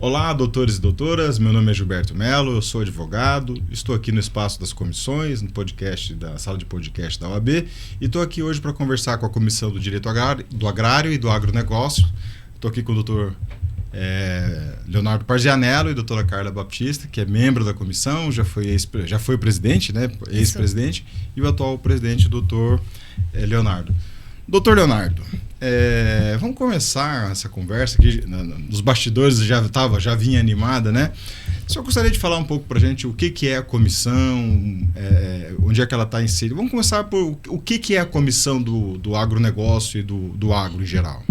Olá, doutores e doutoras, meu nome é Gilberto Melo, eu sou advogado, estou aqui no Espaço das Comissões, no podcast da sala de podcast da OAB, e estou aqui hoje para conversar com a Comissão do Direito Agrário e do Agronegócio. Estou aqui com o doutor Leonardo Parzianello e a doutora Carla Baptista, que é membro da comissão, já foi o presidente, né? Ex-presidente, e o atual presidente, o doutor Leonardo. Doutor Leonardo, vamos começar essa conversa aqui, nos bastidores já vinha animada, né? Só gostaria de falar um pouco para a gente o que é a comissão, onde é que ela está inserida. Vamos começar por o que é a comissão do agronegócio e do agro em geral.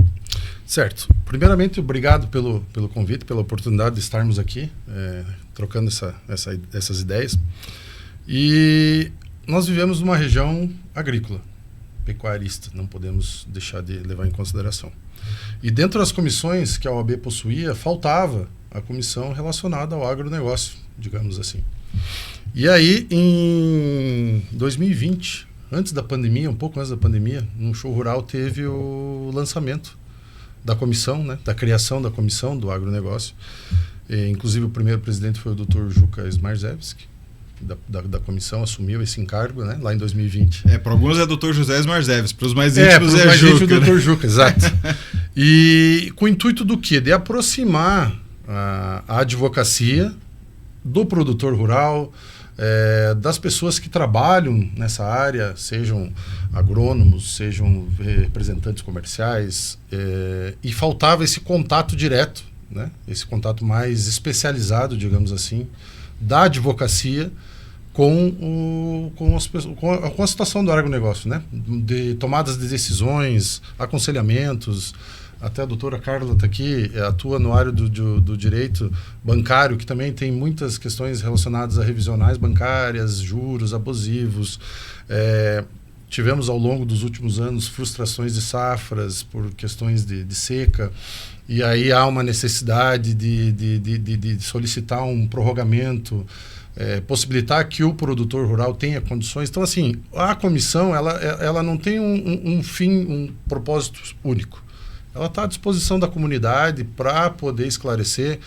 Certo. Primeiramente, obrigado pelo convite, pela oportunidade de estarmos aqui, trocando essas ideias. E nós vivemos numa região agrícola, pecuarista, não podemos deixar de levar em consideração. E dentro das comissões que a OAB possuía, faltava a comissão relacionada ao agronegócio, digamos assim. E aí, em 2020, antes da pandemia, um pouco antes da pandemia, no Show Rural teve o lançamento da comissão, né, da criação da comissão do agronegócio. Inclusive, o primeiro presidente foi o Dr. Juca Smarzewski, da comissão, assumiu esse encargo, né, lá em 2020. Para alguns é Dr. José Smarzewski, para os mais íntimos é Juca. O Dr. Juca, exato. E com o intuito do quê? De aproximar a advocacia do produtor rural, das pessoas que trabalham nessa área, sejam agrônomos, sejam representantes comerciais, e faltava esse contato direto, né? Esse contato mais especializado, digamos assim, da advocacia com a situação do agronegócio, né? De tomadas de decisões, aconselhamentos. Até a doutora Carla está aqui, atua no área do direito bancário, que também tem muitas questões relacionadas a revisionais bancárias, juros abusivos. Tivemos ao longo dos últimos anos frustrações de safras por questões de seca, e aí há uma necessidade de solicitar um prorrogamento, possibilitar que o produtor rural tenha condições. Então, assim, a comissão ela não tem um fim, um propósito único. Ela está à disposição da comunidade para poder esclarecer,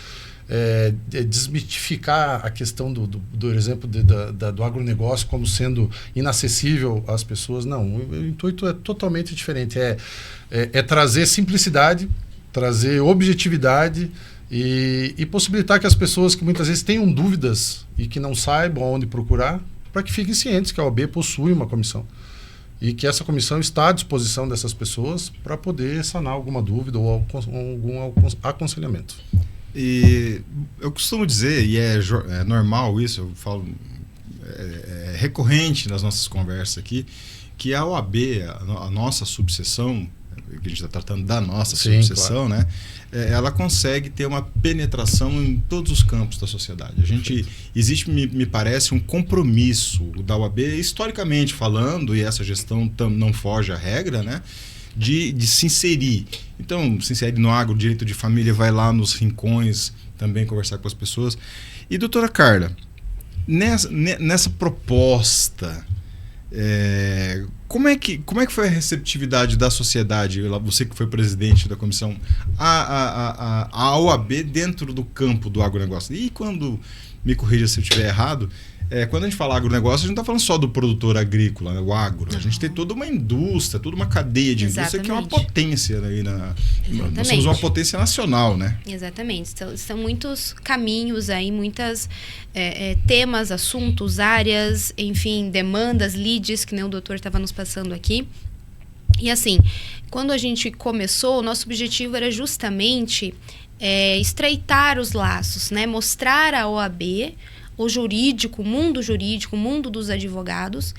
desmitificar a questão do exemplo do agronegócio como sendo inacessível às pessoas. Não, o intuito é totalmente diferente. É trazer simplicidade, trazer objetividade e possibilitar que as pessoas que muitas vezes tenham dúvidas e que não saibam onde procurar, para que fiquem cientes que a OAB possui uma comissão. E que essa comissão está à disposição dessas pessoas para poder sanar alguma dúvida ou algum aconselhamento. E eu costumo dizer, e é normal isso, eu falo, é recorrente nas nossas conversas aqui, que a OAB, a nossa subseção, que a gente está tratando da nossa subseção, claro, né? Ela consegue ter uma penetração em todos os campos da sociedade. Existe, me parece, um compromisso da OAB, historicamente falando, e essa gestão não foge à regra, né? De se inserir. Então, se insere no agro, direito de família, vai lá nos rincões também conversar com as pessoas. E, doutora Carla, nessa proposta, como é que foi a receptividade da sociedade, você que foi presidente da comissão, a OAB dentro do campo do agronegócio? E quando, me corrija se eu estiver errado, quando a gente fala agronegócio, a gente não está falando só do produtor agrícola, né, o agro. A gente tem toda uma indústria, toda uma cadeia de indústria que é uma potência aí nós somos uma potência nacional, né? Exatamente. São muitos caminhos aí, muitas temas, assuntos, áreas, enfim, demandas, leads, que nem o doutor estava nos passando aqui. E assim, quando a gente começou, o nosso objetivo era justamente estreitar os laços, né? Mostrar a OAB, o jurídico, o mundo dos advogados,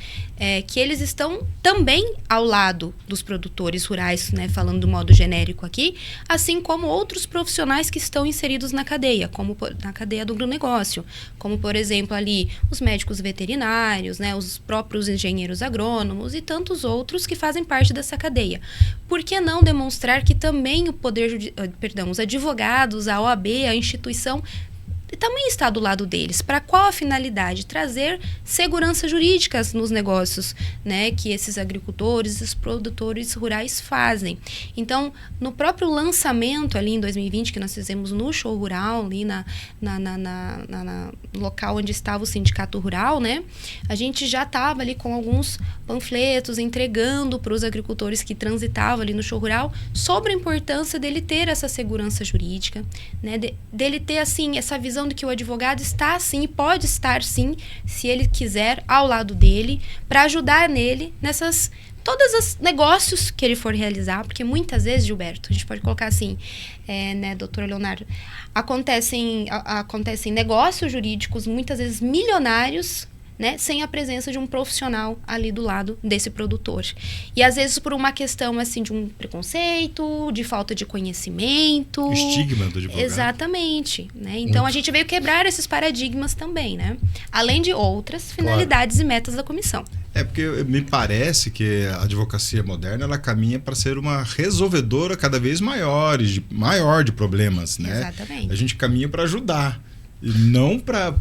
que eles estão também ao lado dos produtores rurais, né, falando do modo genérico aqui, assim como outros profissionais que estão inseridos na cadeia, como na cadeia do agronegócio, como, por exemplo, ali os médicos veterinários, né, os próprios engenheiros agrônomos e tantos outros que fazem parte dessa cadeia. Por que não demonstrar que também os advogados, a OAB, a instituição, também está do lado deles. Para qual a finalidade? Trazer segurança jurídica nos negócios, né, que esses agricultores e os produtores rurais fazem. Então, no próprio lançamento ali em 2020, que nós fizemos no show rural, ali no local onde estava o sindicato rural, né, a gente já estava ali com alguns panfletos entregando para os agricultores que transitavam ali no show rural sobre a importância dele ter essa segurança jurídica, né, dele ter, assim, essa visão de que o advogado está, sim, pode estar, sim, se ele quiser, ao lado dele, para ajudar nele nessas todos os negócios que ele for realizar, porque muitas vezes, Gilberto, a gente pode colocar assim, né, doutor Leonardo, acontecem negócios jurídicos, muitas vezes milionários, né, sem a presença de um profissional ali do lado desse produtor. E às vezes por uma questão assim de um preconceito, de falta de conhecimento. O estigma do advogado. Exatamente. Né? Então a gente veio quebrar esses paradigmas também, né? Além de outras finalidades e metas da comissão. Porque me parece que a advocacia moderna ela caminha para ser uma resolvedora cada vez maior de problemas, né? Exatamente. A gente caminha para ajudar. E não para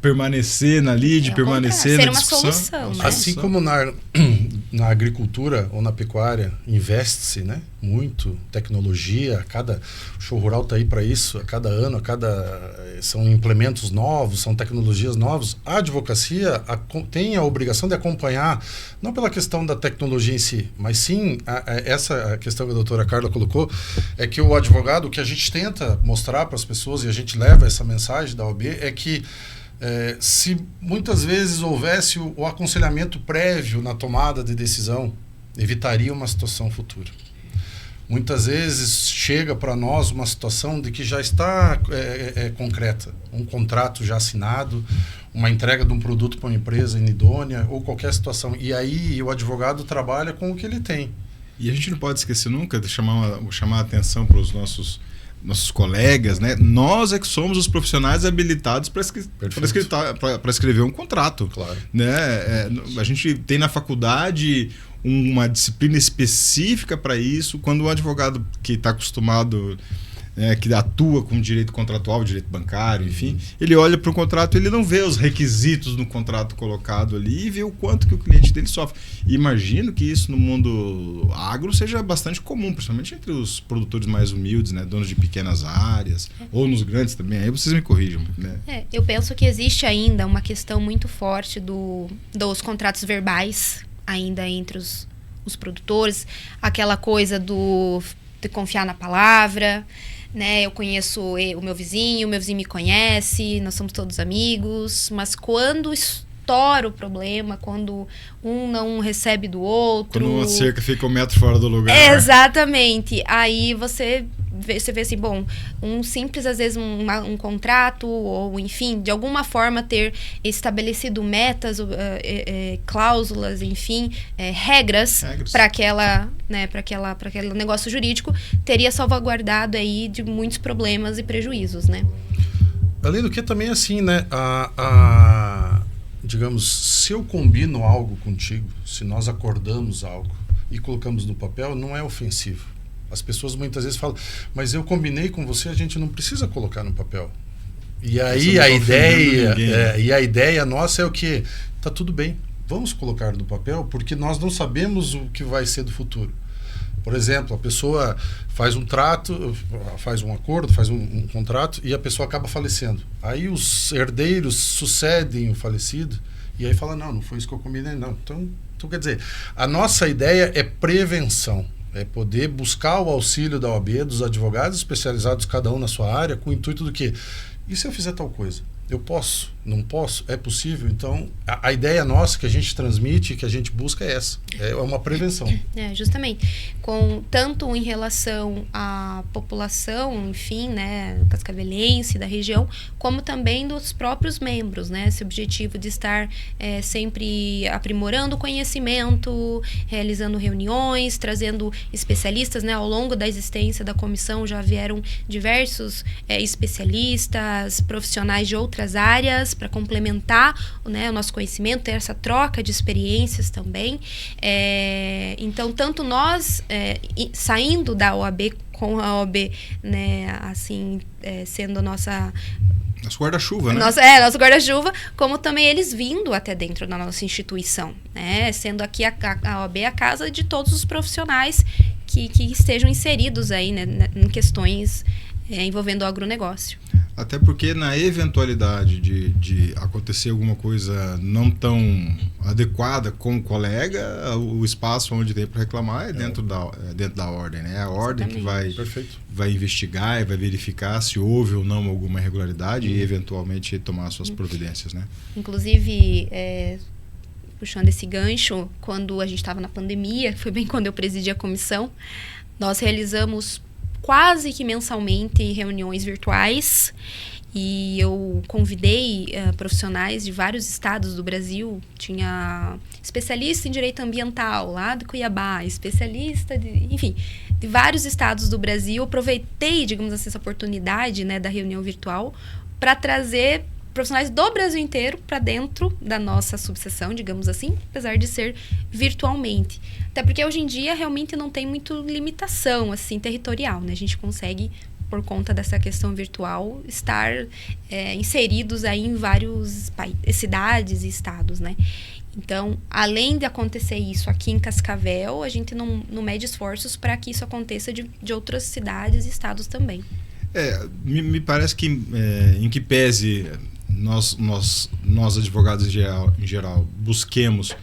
permanecer na lide, permanecer na discussão. Ser uma solução, né? Assim como na agricultura ou na pecuária investe-se, né, muito tecnologia, o show rural está aí para isso, a cada ano, são implementos novos, são tecnologias novas. A advocacia tem a obrigação de acompanhar, não pela questão da tecnologia em si, mas sim essa questão que a doutora Carla colocou, é que o advogado, o que a gente tenta mostrar para as pessoas, e a gente leva essa mensagem da OAB, é que se muitas vezes houvesse o aconselhamento prévio na tomada de decisão, evitaria uma situação futura. Muitas vezes chega para nós uma situação de que já está concreta, um contrato já assinado, uma entrega de um produto para uma empresa inidônea ou qualquer situação. E aí o advogado trabalha com o que ele tem. E a gente não pode esquecer nunca de chamar a atenção para os nossos colegas, né? Nós é que somos os profissionais habilitados para escrever um contrato. Claro. Né? A gente tem na faculdade uma disciplina específica para isso. Quando o advogado que está acostumado, que atua com direito contratual, direito bancário, enfim, ele olha para o contrato, ele não vê os requisitos no contrato colocado ali e vê o quanto que o cliente dele sofre. E imagino que isso no mundo agro seja bastante comum, principalmente entre os produtores mais humildes, né, donos de pequenas áreas, ou nos grandes também. Aí vocês me corrijam. Né? Eu penso que existe ainda uma questão muito forte dos contratos verbais, ainda entre os produtores, aquela coisa de confiar na palavra, né? Eu conheço o meu vizinho me conhece, nós somos todos amigos, mas quando estoura o problema, quando um não recebe do outro... Quando uma cerca fica 1 metro fora do lugar. Exatamente. Aí você vê assim, bom, um simples, às vezes, um contrato, ou enfim, de alguma forma ter estabelecido metas, cláusulas, enfim, regras para aquele negócio jurídico, teria salvaguardado aí de muitos problemas e prejuízos, né? Além do que também assim, né, digamos, se eu combino algo contigo, se nós acordamos algo e colocamos no papel, não é ofensivo. As pessoas muitas vezes falam, mas eu combinei com você, a gente não precisa colocar no papel. E aí a ideia nossa é o quê? Tá tudo bem, vamos colocar no papel, porque nós não sabemos o que vai ser do futuro. Por exemplo, a pessoa faz um trato, faz um acordo, faz um contrato e a pessoa acaba falecendo. Aí os herdeiros sucedem o falecido e aí fala, não foi isso que eu combinei, não. Então quer dizer, a nossa ideia é prevenção. É poder buscar o auxílio da OAB, dos advogados especializados, cada um na sua área, com o intuito do quê? E se eu fizer tal coisa? Eu posso? Não posso? É possível? Então, a ideia nossa que a gente transmite, que a gente busca é essa. É uma prevenção. Justamente. Tanto em relação à população, enfim, né, cascavelense, da região, como também dos próprios membros, né? Esse objetivo de estar sempre aprimorando o conhecimento, realizando reuniões, trazendo especialistas, né? Ao longo da existência da comissão já vieram diversos especialistas, profissionais de outras áreas, para complementar, né, o nosso conhecimento, ter essa troca de experiências também. Então, tanto nós, saindo da OAB, com a OAB, né, assim, sendo a nossa Nosso guarda-chuva, né? Nosso guarda-chuva, como também eles vindo até dentro da nossa instituição, né? Sendo aqui a OAB a casa de todos os profissionais que estejam inseridos aí, né, em questões envolvendo o agronegócio. Até porque na eventualidade de acontecer alguma coisa não tão adequada com o colega, o espaço onde tem para reclamar é dentro da ordem, né? É a ordem que vai investigar e vai verificar se houve ou não alguma irregularidade e eventualmente tomar suas providências, né? Inclusive, puxando esse gancho, quando a gente estava na pandemia, foi bem quando eu presidi a comissão, nós realizamos quase que mensalmente reuniões virtuais e eu convidei profissionais de vários estados do Brasil. Tinha especialista em direito ambiental lá de Cuiabá, especialista de vários estados do Brasil. Aproveitei, digamos assim, essa oportunidade, né, da reunião virtual para trazer profissionais do Brasil inteiro para dentro da nossa subseção, digamos assim, apesar de ser virtualmente. Até porque hoje em dia realmente não tem muito limitação assim territorial, né? A gente consegue, por conta dessa questão virtual, estar inseridos aí em vários cidades e estados, né? Então, além de acontecer isso aqui em Cascavel, a gente não mede esforços para que isso aconteça de outras cidades e estados também. Me parece que, em que pese nós advogados em geral busquemos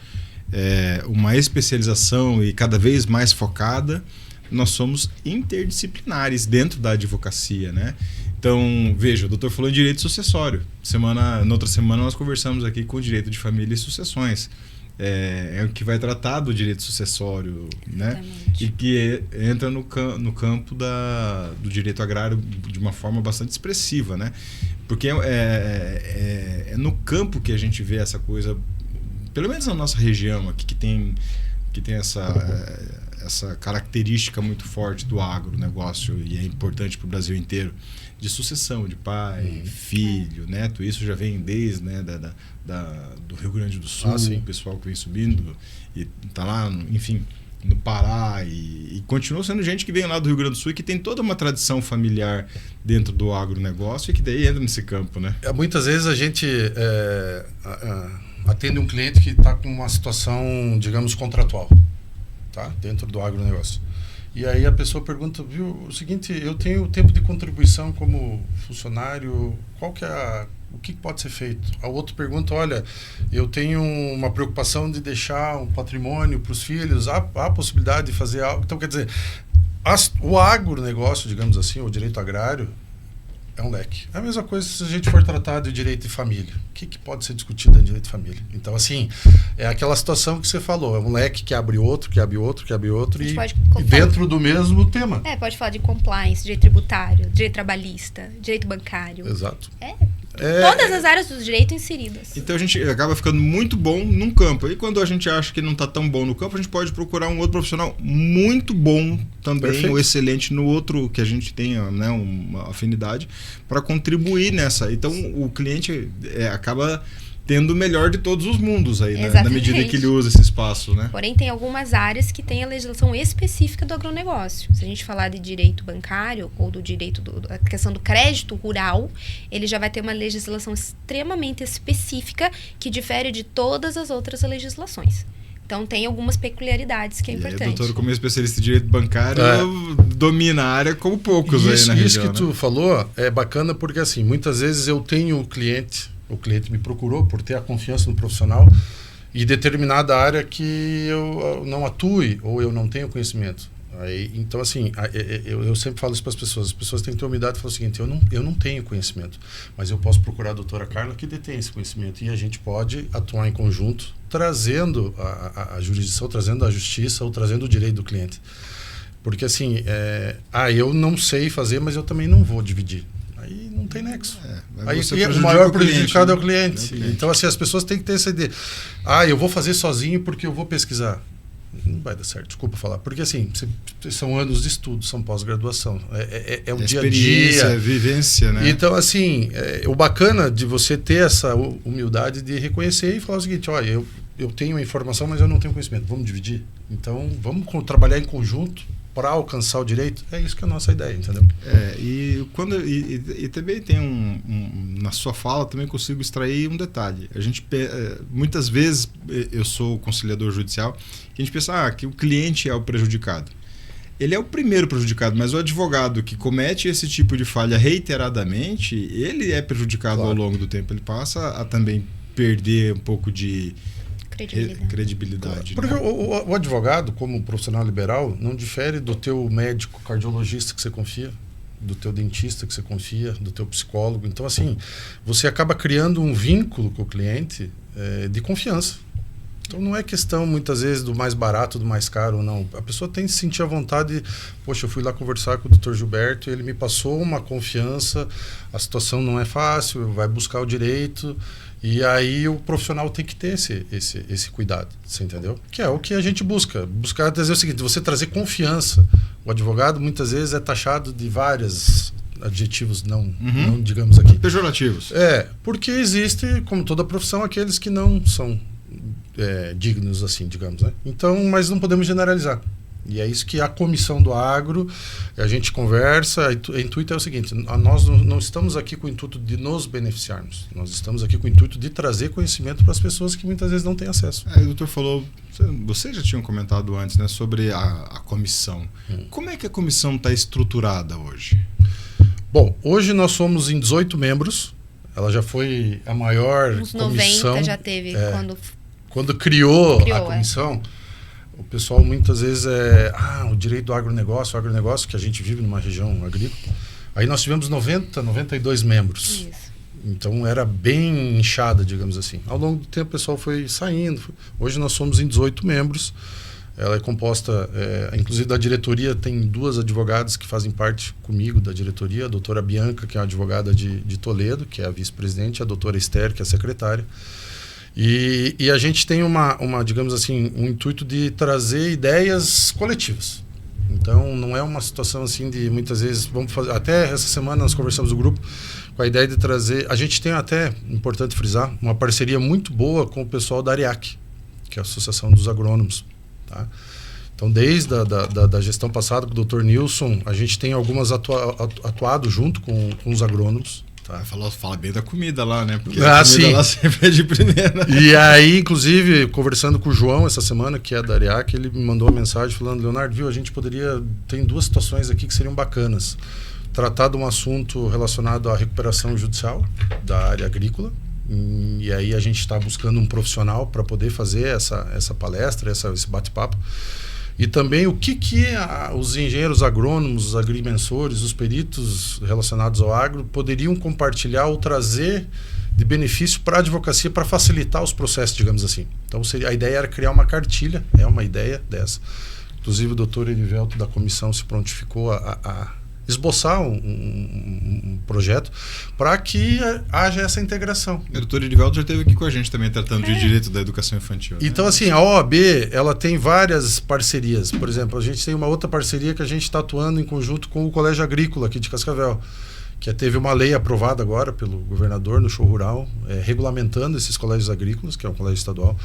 uma especialização e cada vez mais focada, nós somos interdisciplinares dentro da advocacia, né? Então, veja, o doutor falou em direito sucessório. Na outra semana nós conversamos aqui com o direito de família e sucessões. É o que vai tratar do direito sucessório, né? E que entra no campo do direito agrário de uma forma bastante expressiva, né? Porque é no campo que a gente vê essa coisa, pelo menos na nossa região aqui, que tem essa característica muito forte do agronegócio, e é importante para o Brasil inteiro, de sucessão de pai, filho, neto. Isso já vem desde, né, do Rio Grande do Sul, o pessoal que vem subindo e está lá, enfim, no Pará, e continua sendo gente que vem lá do Rio Grande do Sul e que tem toda uma tradição familiar dentro do agronegócio e que daí entra nesse campo, né? Muitas vezes a gente atende um cliente que está com uma situação, digamos, contratual, tá? Dentro do agronegócio. E aí a pessoa pergunta, viu, o seguinte, eu tenho tempo de contribuição como funcionário, o que pode ser feito? A outro pergunta, olha, eu tenho uma preocupação de deixar um patrimônio para os filhos, há a possibilidade de fazer algo. Então, quer dizer, o agronegócio, digamos assim, o direito agrário, é um leque. É a mesma coisa se a gente for tratar de direito de família. O que pode ser discutido em direito de família? Então, assim, é aquela situação que você falou. É um leque que abre outro, que abre outro, que abre outro, e dentro do mesmo tema. Pode falar de compliance, direito tributário, direito trabalhista, direito bancário. Exato. Todas as áreas do direito inseridas. Então a gente acaba ficando muito bom num campo. E quando a gente acha que não está tão bom no campo, a gente pode procurar um outro profissional muito bom também, Perfeito. Ou excelente no outro que a gente tenha, né, uma afinidade, para contribuir nessa. Então o cliente acaba tendo o melhor de todos os mundos aí, né, na medida que ele usa esse espaço, né? Porém, tem algumas áreas que têm a legislação específica do agronegócio. Se a gente falar de direito bancário ou do direito da questão do crédito rural, ele já vai ter uma legislação extremamente específica que difere de todas as outras legislações. Então, tem algumas peculiaridades que é importante. Aí, doutor, como especialista em direito bancário, domina a área como poucos aí na região. Isso que tu falou é bacana porque, assim, muitas vezes eu tenho o cliente me procurou por ter a confiança no profissional e determinada área que eu não atue ou eu não tenho conhecimento. Então, assim, eu sempre falo isso para as pessoas têm que ter humildade e falar o seguinte, eu não tenho conhecimento, mas eu posso procurar a doutora Carla que detém esse conhecimento e a gente pode atuar em conjunto, trazendo a jurisdição, trazendo a justiça ou trazendo o direito do cliente. Porque, assim, eu não sei fazer, mas eu também não vou dividir. Aí não tem nexo. Aí o maior prejudicado é o cliente. Então, assim, as pessoas têm que ter essa ideia. Eu vou fazer sozinho porque eu vou pesquisar. Não vai dar certo, desculpa falar. Porque, assim, são anos de estudo, são pós-graduação. É o dia a dia. É vivência, né? Então, assim, o bacana de você ter essa humildade de reconhecer e falar o seguinte, eu tenho a informação, mas eu não tenho conhecimento. Vamos dividir? Então, vamos trabalhar em conjunto para alcançar o direito, é isso que é a nossa ideia, entendeu? E também tem na sua fala também consigo extrair um detalhe. A gente muitas vezes eu sou conciliador judicial, que a gente pensa que o cliente é o prejudicado. Ele é o primeiro prejudicado, mas o advogado que comete esse tipo de falha reiteradamente, ele é prejudicado ao longo do tempo. Ele passa a também perder um pouco de credibilidade. Porque o advogado, como profissional liberal, não difere do teu médico cardiologista que você confia, do teu dentista que você confia, do teu psicólogo. Então, assim, você acaba criando um vínculo com o cliente de confiança. Então não é questão muitas vezes do mais barato, do mais caro, não. A pessoa tem que sentir a vontade, poxa, eu fui lá conversar com o Dr. Gilberto, ele me passou uma confiança, a situação não é fácil, vai buscar o direito, e aí o profissional tem que ter esse cuidado, você entendeu? Que é o que a gente busca. Buscar trazer o seguinte, você trazer confiança. O advogado muitas vezes é taxado de vários adjetivos não digamos aqui. Pejorativos. Porque existe, como toda profissão, aqueles que não são dignos, assim, digamos, né? Então, mas não podemos generalizar. E é isso que a comissão do agro, a gente conversa, o intuito é o seguinte, nós não estamos aqui com o intuito de nos beneficiarmos, nós estamos aqui com o intuito de trazer conhecimento para as pessoas que muitas vezes não têm acesso. O doutor falou, vocês já tinham comentado antes, né, sobre a comissão. Como é que a comissão está estruturada hoje? Bom, hoje nós somos em 18 membros, ela já foi a maior comissão. 90 já teve, quando criou a comissão, o pessoal muitas vezes o direito do agronegócio, o agronegócio, que a gente vive numa região agrícola. Aí nós tivemos 92 membros. Isso. Então era bem inchada, digamos assim. Ao longo do tempo o pessoal foi saindo. Hoje nós somos em 18 membros. Ela é composta, inclusive da diretoria, tem 2 advogadas que fazem parte comigo da diretoria. A doutora Bianca, que é uma advogada de Toledo, que é a vice-presidente, a doutora Esther, que é a secretária. E a gente tem digamos assim, um intuito de trazer ideias coletivas. Então, não é uma situação assim de, muitas vezes, vamos fazer... Até essa semana nós conversamos no grupo com a ideia de trazer... A gente tem até, importante frisar, uma parceria muito boa com o pessoal da ARIAC, que é a Associação dos Agrônomos. Tá? Então, desde da gestão passada com o Dr. Nilson, a gente tem algumas atuado junto com os agrônomos. Tá. Fala bem da comida lá, né? Porque a comida sim. lá sempre é de primeira. E aí, inclusive, conversando com o João essa semana, que é da ARIAC, ele me mandou uma mensagem falando, Leonardo, viu, a gente poderia... Tem 2 situações aqui que seriam bacanas. Tratar de um assunto relacionado à recuperação judicial da área agrícola. E aí a gente está buscando um profissional para poder fazer essa palestra, esse bate-papo. E também o que os engenheiros agrônomos, os agrimensores, os peritos relacionados ao agro poderiam compartilhar ou trazer de benefício para a advocacia para facilitar os processos, digamos assim. Então a ideia era criar uma cartilha, é uma ideia dessa. Inclusive o doutor Erivelto da comissão se prontificou a esboçar um projeto para que haja essa integração. O doutor Edivaldo já esteve aqui com a gente também tratando de direito da educação infantil. Então, assim, a OAB ela tem várias parcerias. Por exemplo, a gente tem uma outra parceria que a gente está atuando em conjunto com o Colégio Agrícola aqui de Cascavel, que teve uma lei aprovada agora pelo governador no show rural, regulamentando esses colégios agrícolas, que é um colégio estadual.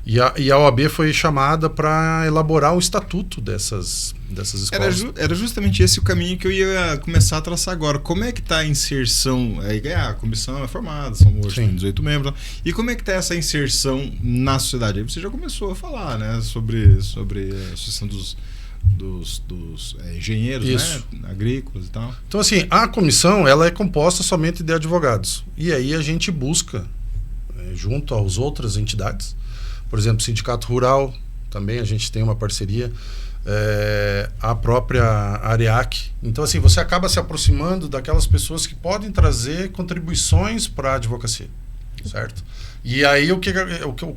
E a OAB foi chamada para elaborar um estatuto dessas escolas. Era justamente esse o caminho que eu ia começar a traçar agora. Como é que está a inserção? A comissão é formada, são hoje 18 membros. E como é que está essa inserção na sociedade? Aí você já começou a falar, né, sobre a associação dos engenheiros, né, agrícolas e tal. Então, assim, a comissão ela é composta somente de advogados. E aí a gente busca, junto às outras entidades, por exemplo, Sindicato Rural, também a gente tem uma parceria, a própria ARIAC. Então, assim, você acaba se aproximando daquelas pessoas que podem trazer contribuições para a advocacia, certo? E aí,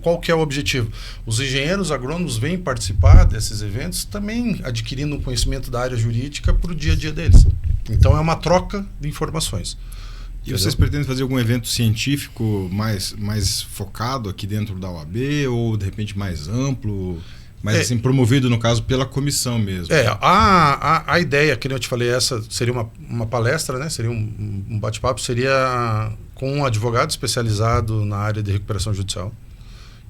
qual que é o objetivo? Os engenheiros agrônomos vêm participar desses eventos também adquirindo um conhecimento da área jurídica para o dia a dia deles. Então, é uma troca de informações. E vocês pretendem fazer algum evento científico mais focado aqui dentro da OAB ou, de repente, mais amplo, mais assim, promovido, no caso, pela comissão mesmo? A ideia, que eu te falei, essa seria uma palestra, né? Seria um bate-papo, seria com um advogado especializado na área de recuperação judicial,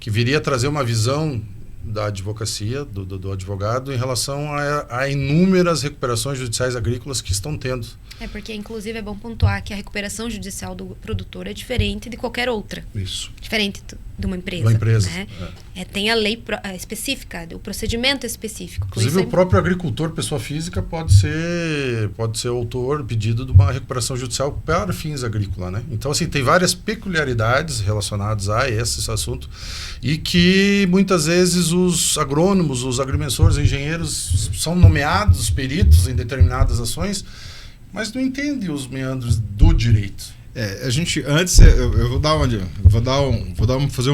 que viria trazer uma visão da advocacia, do advogado, em relação a inúmeras recuperações judiciais agrícolas que estão tendo. Porque, inclusive, é bom pontuar que a recuperação judicial do produtor é diferente de qualquer outra. Isso. Diferente de uma empresa. Uma empresa. Né? Tem a lei específica, o procedimento específico. Inclusive, o próprio agricultor, pessoa física, pode ser autor, pedido de uma recuperação judicial para fins agrícolas, né? Então, assim, tem várias peculiaridades relacionadas a esse assunto e que, muitas vezes, os agrônomos, os agrimensores, engenheiros são nomeados peritos em determinadas ações, mas não entendem os meandros do direito. A gente, antes, eu vou dar onde? Fazer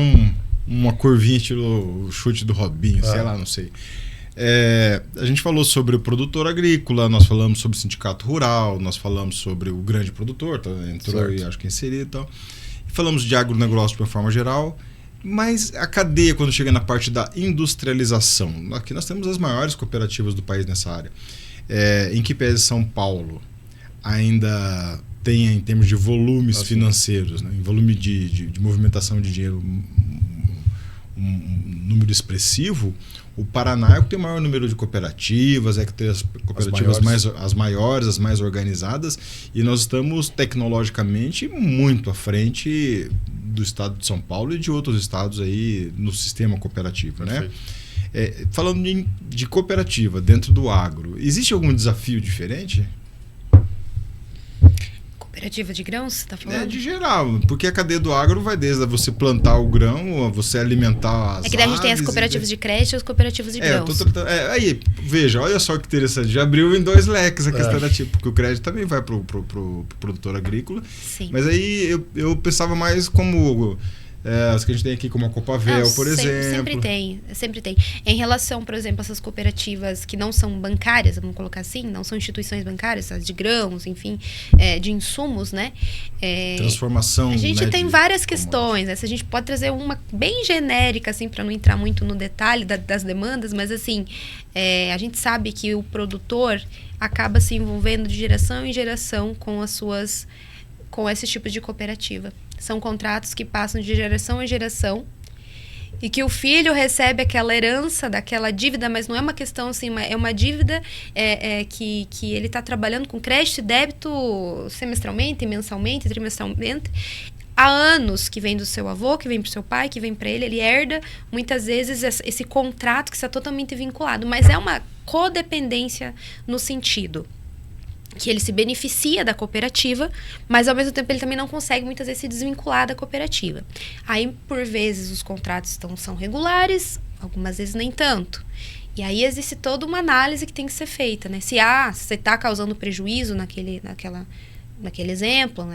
uma curvinha estilo o chute do Robinho, sei lá, não sei. A gente falou sobre o produtor agrícola, nós falamos sobre o sindicato rural, nós falamos sobre o grande produtor, entrou aí, acho que inserido e tal. E falamos de agronegócio de uma forma geral, mas a cadeia, quando chega na parte da industrialização, aqui nós temos as maiores cooperativas do país nessa área. Em que pese São Paulo ainda tem, em termos de volumes financeiros, né, em volume de movimentação de dinheiro, um número expressivo, o Paraná é o que tem o maior número de cooperativas, é que tem as cooperativas as maiores, as mais organizadas, e nós estamos tecnologicamente muito à frente do estado de São Paulo e de outros estados aí no sistema cooperativo, né? Falando de cooperativa dentro do agro, existe algum desafio diferente? Cooperativa de grãos, você está falando? De geral, porque a cadeia do agro vai desde você plantar o grão, você alimentar as que daí a gente tem as cooperativas de crédito e as cooperativas de grãos. Aí, veja, olha só que interessante, já abriu em 2 leques a questão da tipo, porque o crédito também vai pro produtor agrícola. Sim. Mas aí eu pensava mais como as que a gente tem aqui, como a Copavel, por exemplo. Sempre tem. Em relação, por exemplo, a essas cooperativas que não são bancárias, vamos colocar assim, não são instituições bancárias, as de grãos, enfim, de insumos, né? Transformação. A gente tem várias questões. Né? A gente pode trazer uma bem genérica, assim, para não entrar muito no detalhe das demandas, mas assim, a gente sabe que o produtor acaba se envolvendo de geração em geração com esse tipo de cooperativa. São contratos que passam de geração em geração e que o filho recebe aquela herança daquela dívida, mas não é uma questão assim, é uma dívida que ele está trabalhando com crédito e débito semestralmente, mensalmente, trimestralmente, há anos, que vem do seu avô, que vem para o seu pai, que vem para ele herda muitas vezes esse contrato que está totalmente vinculado, mas é uma codependência no sentido que ele se beneficia da cooperativa, mas ao mesmo tempo ele também não consegue muitas vezes se desvincular da cooperativa. Aí, por vezes, os contratos são regulares, algumas vezes nem tanto. E aí existe toda uma análise que tem que ser feita, né? Se você está causando prejuízo naquele exemplo,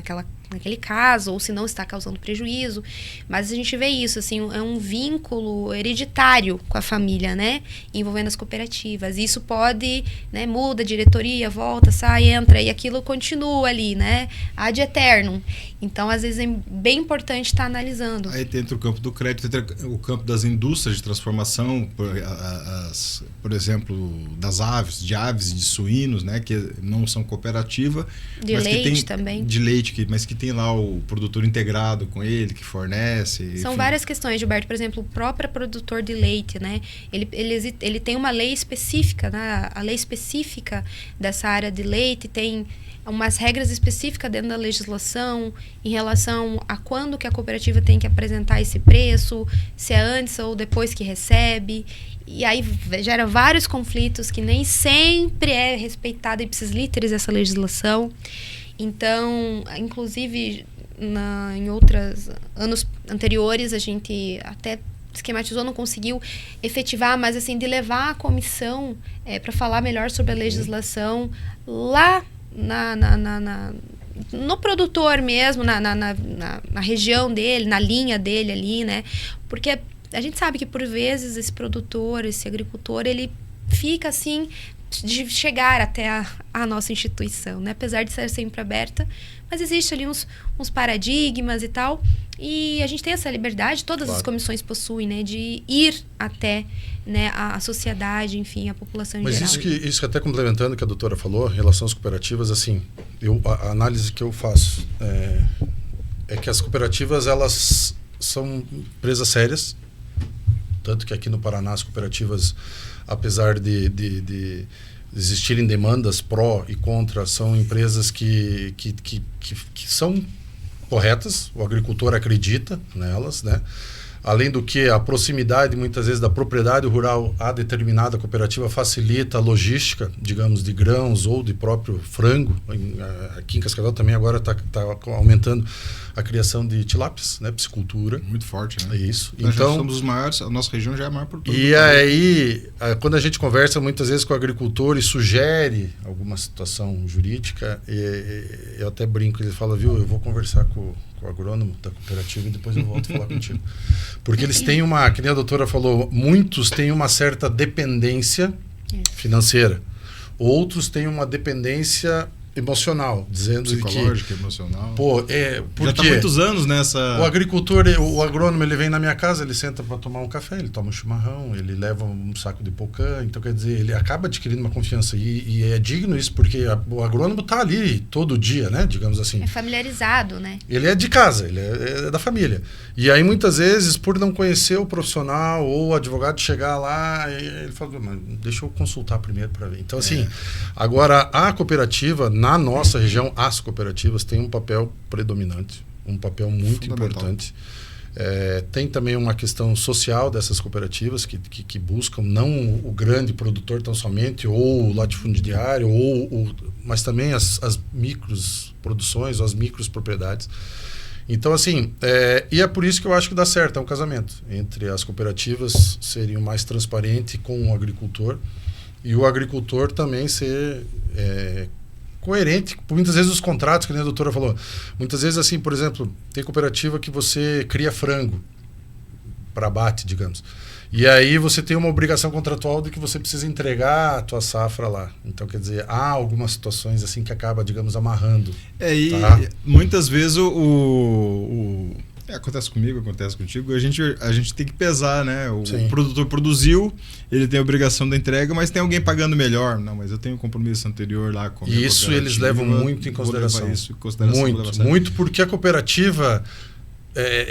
naquele caso, ou se não está causando prejuízo. Mas a gente vê isso, assim, é um vínculo hereditário com a família, né? Envolvendo as cooperativas. Isso pode, né? Muda a diretoria, volta, sai, entra, e aquilo continua ali, né? Ad eternum. Então, às vezes, é bem importante estar analisando. Aí entra o campo do crédito, entra o campo das indústrias de transformação, por exemplo, das aves, de suínos, né? Que não são cooperativa. De leite também. De leite, mas que tem lá o produtor integrado com ele, que fornece. São várias questões, Gilberto. Por exemplo, o próprio produtor de leite, né? Ele tem uma lei específica, né? A lei específica dessa área de leite tem umas regras específicas dentro da legislação em relação a quando que a cooperativa tem que apresentar esse preço, se é antes ou depois que recebe. E aí gera vários conflitos que nem sempre é respeitada ipsis literis essa legislação. Então, inclusive, em outros anos anteriores, a gente até esquematizou, não conseguiu efetivar, mas assim, de levar a comissão para falar melhor sobre a legislação lá no produtor mesmo, na região dele, na linha dele ali, né? Porque a gente sabe que, por vezes, esse produtor, esse agricultor, ele fica assim de chegar até a nossa instituição, né? Apesar de ser sempre aberta, mas existe ali uns paradigmas e tal, e a gente tem essa liberdade, todas as comissões possuem, né? De ir até, né, a sociedade, enfim, a população em geral. Mas isso que até complementando o que a doutora falou, em relação às cooperativas, assim, a análise que eu faço é que as cooperativas, elas são empresas sérias, Tanto que aqui no Paraná as cooperativas, apesar de existirem demandas pró e contra, são empresas que são corretas, o agricultor acredita nelas, né? Além do que a proximidade, muitas vezes, da propriedade rural a determinada cooperativa facilita a logística, digamos, de grãos ou de próprio frango. Aqui em Cascavel também agora está aumentando a criação de tilápias, né? Piscicultura. Muito forte, né? Isso. Nós então, já somos os maiores, a nossa região já é a maior produtora. E aí, quando a gente conversa muitas vezes com o agricultor e sugere alguma situação jurídica, eu até brinco, ele fala, viu, eu vou conversar com o agrônomo da cooperativa e depois eu volto a falar contigo. Porque eles têm que nem a doutora falou, muitos têm uma certa dependência financeira. Outros têm uma dependência emocional, dizendo psicológica, emocional. Porque já está há muitos anos nessa... O agricultor, o agrônomo, ele vem na minha casa, ele senta para tomar um café, ele toma um chimarrão, ele leva um saco de pocã, então quer dizer, ele acaba adquirindo uma confiança e é digno isso, porque o agrônomo está ali todo dia, né, digamos assim. É familiarizado, né? Ele é de casa, ele é da família. E aí muitas vezes, por não conhecer o profissional ou o advogado chegar lá, ele fala, mas deixa eu consultar primeiro para ver. Então assim, agora a cooperativa, na nossa região, as cooperativas têm um papel predominante, um papel muito importante. Tem também uma questão social dessas cooperativas que buscam não o grande produtor tão somente, ou o latifundiário, mas também as micros produções, ou as micros propriedades. Então, assim, e é por isso que eu acho que dá certo, é um casamento entre as cooperativas serem o mais transparente com o agricultor e o agricultor também ser coerente. Muitas vezes os contratos, que nem a doutora falou, muitas vezes assim, por exemplo, tem cooperativa que você cria frango para abate, digamos. E aí você tem uma obrigação contratual de que você precisa entregar a tua safra lá. Então, quer dizer, há algumas situações assim que acaba, digamos, amarrando. E muitas vezes acontece comigo, acontece contigo, a gente tem que pesar, né? O produtor produziu, ele tem a obrigação da entrega, mas tem alguém pagando melhor. Não, mas eu tenho um compromisso anterior lá com a minha Isso eles levam muito em consideração. Muito porque a cooperativa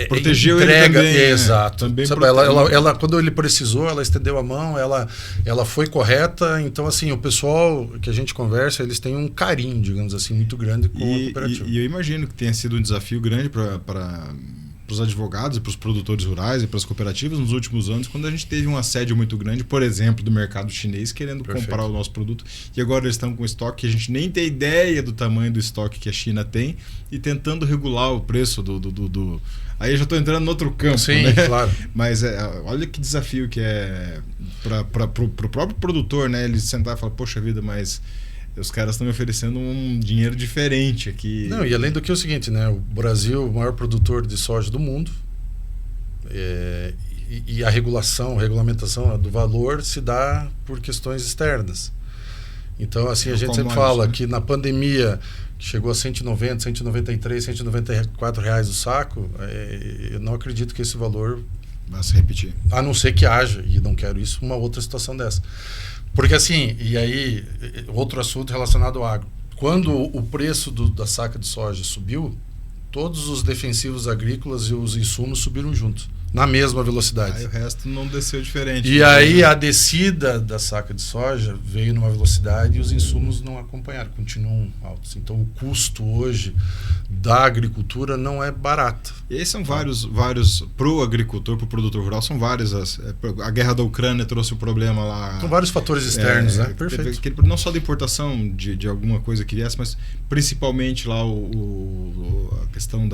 protegeu entrega, ele também. Exato. Também sabe, ela, quando ele precisou, ela estendeu a mão, ela foi correta. Então, assim, o pessoal que a gente conversa, eles têm um carinho, digamos assim, muito grande com a cooperativa. E eu imagino que tenha sido um desafio grande para os advogados e para os produtores rurais e para as cooperativas nos últimos anos, quando a gente teve um assédio muito grande, por exemplo, do mercado chinês querendo comprar o nosso produto, e agora eles estão com estoque que a gente nem tem ideia do tamanho do estoque que a China tem e tentando regular o preço do... Aí eu já estou entrando no outro campo. Sim, né? Claro. Mas olha que desafio que é para o próprio produtor, né? Ele sentar e falar, poxa vida, mas os caras estão me oferecendo um dinheiro diferente aqui. Não, e além do que é o seguinte, né? O Brasil é o maior produtor de soja do mundo. E a regulamentação do valor se dá por questões externas. Então, assim, a gente sempre fala que na pandemia chegou a 190, 193, 194 reais o saco. Eu não acredito que esse valor vai se repetir. A não ser que haja, e não quero isso, uma outra situação dessa. Porque assim, e aí, outro assunto relacionado ao agro. Quando o preço da saca de soja subiu, todos os defensivos agrícolas e os insumos subiram juntos, na mesma velocidade. Aí o resto não desceu diferente. E aí a descida da saca de soja veio numa velocidade e os insumos não acompanharam, continuam altos. Então o custo hoje da agricultura não é barato. E aí são vários pro agricultor, pro produtor rural, são vários. A guerra da Ucrânia trouxe o problema lá. São vários fatores externos, né? Perfeito. Não só da importação de alguma coisa que viesse, mas principalmente lá a questão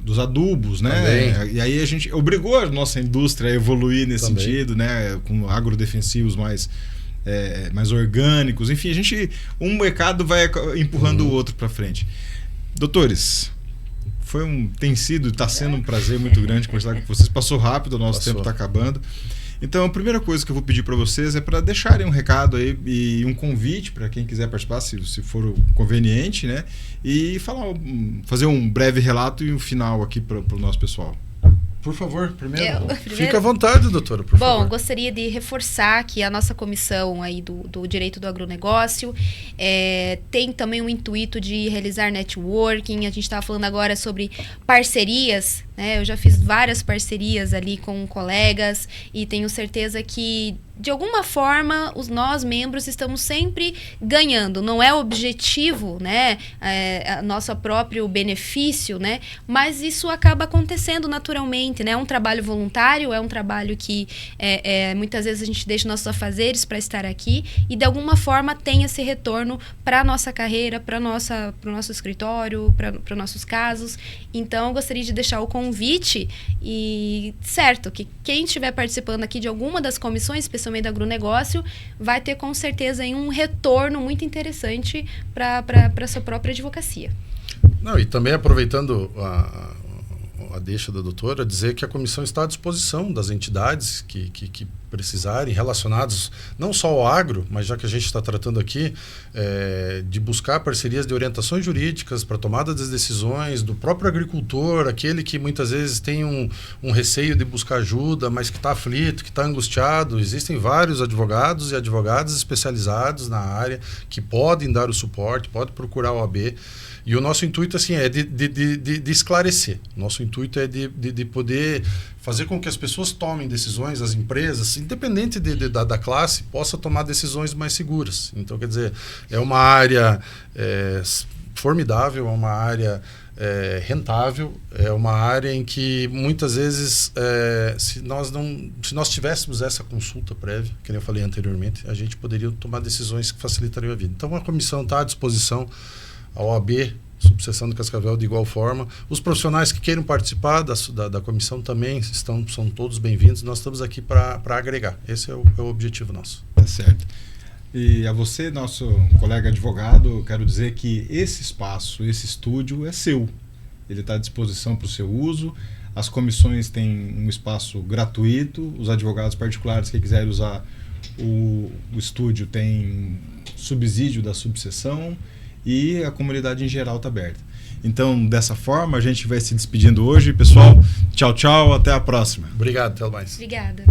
dos adubos, né? Também. E aí a gente obrigou a nossa indústria a evoluir nesse sentido, né? Com agrodefensivos mais orgânicos. Enfim, um mercado vai empurrando o outro para frente. Doutores, está sendo um prazer muito grande conversar com vocês. Passou rápido, o nosso tempo está acabando. Então, a primeira coisa que eu vou pedir para vocês é para deixarem um recado aí e um convite para quem quiser participar, se for conveniente, né? E fazer um breve relato e um final aqui para o nosso pessoal. Por favor, primeiro. Fica à vontade, doutora, por favor. Bom, gostaria de reforçar que a nossa comissão aí do Direito do Agronegócio tem também o intuito de realizar networking. A gente estava falando agora sobre parcerias, né? Eu já fiz várias parcerias ali com colegas e tenho certeza que, de alguma forma, nós membros estamos sempre ganhando. Não é objetivo, né, nosso próprio benefício, né, mas isso acaba acontecendo naturalmente, né? É um trabalho voluntário, é um trabalho que muitas vezes a gente deixa nossos afazeres para estar aqui e, de alguma forma, tem esse retorno para a nossa carreira, para o nosso escritório, para nossos casos. Então, eu gostaria de deixar o convite e, certo, que quem estiver participando aqui de alguma das comissões, especialmente da agronegócio, vai ter com certeza aí um retorno muito interessante para a sua própria advocacia. Não, e também aproveitando a deixa da doutora, dizer que a comissão está à disposição das entidades que precisarem, relacionados não só ao agro, mas já que a gente está tratando aqui, de buscar parcerias de orientações jurídicas para tomada das decisões do próprio agricultor, aquele que muitas vezes tem um receio de buscar ajuda, mas que está aflito, que está angustiado. Existem vários advogados e advogadas especializados na área que podem dar o suporte, podem procurar o AB. E o nosso intuito assim, é de esclarecer. Nosso intuito é de poder fazer com que as pessoas tomem decisões, as empresas, independente da classe, possa tomar decisões mais seguras. Então, quer dizer, é uma área formidável, é uma área rentável, é uma área em que muitas vezes, se nós tivéssemos essa consulta prévia, que eu falei anteriormente, a gente poderia tomar decisões que facilitariam a vida. Então, a comissão está à disposição. A OAB, subseção do Cascavel, de igual forma. Os profissionais que queiram participar da comissão também são todos bem-vindos. Nós estamos aqui para agregar. Esse é o objetivo nosso. Tá certo. E a você, nosso colega advogado, quero dizer que esse espaço, esse estúdio é seu. Ele está à disposição para o seu uso. As comissões têm um espaço gratuito. Os advogados particulares que quiserem usar o estúdio têm subsídio da subseção. E a comunidade em geral está aberta. Então, dessa forma, a gente vai se despedindo hoje. Pessoal, tchau, tchau, até a próxima. Obrigado, até mais. Obrigada.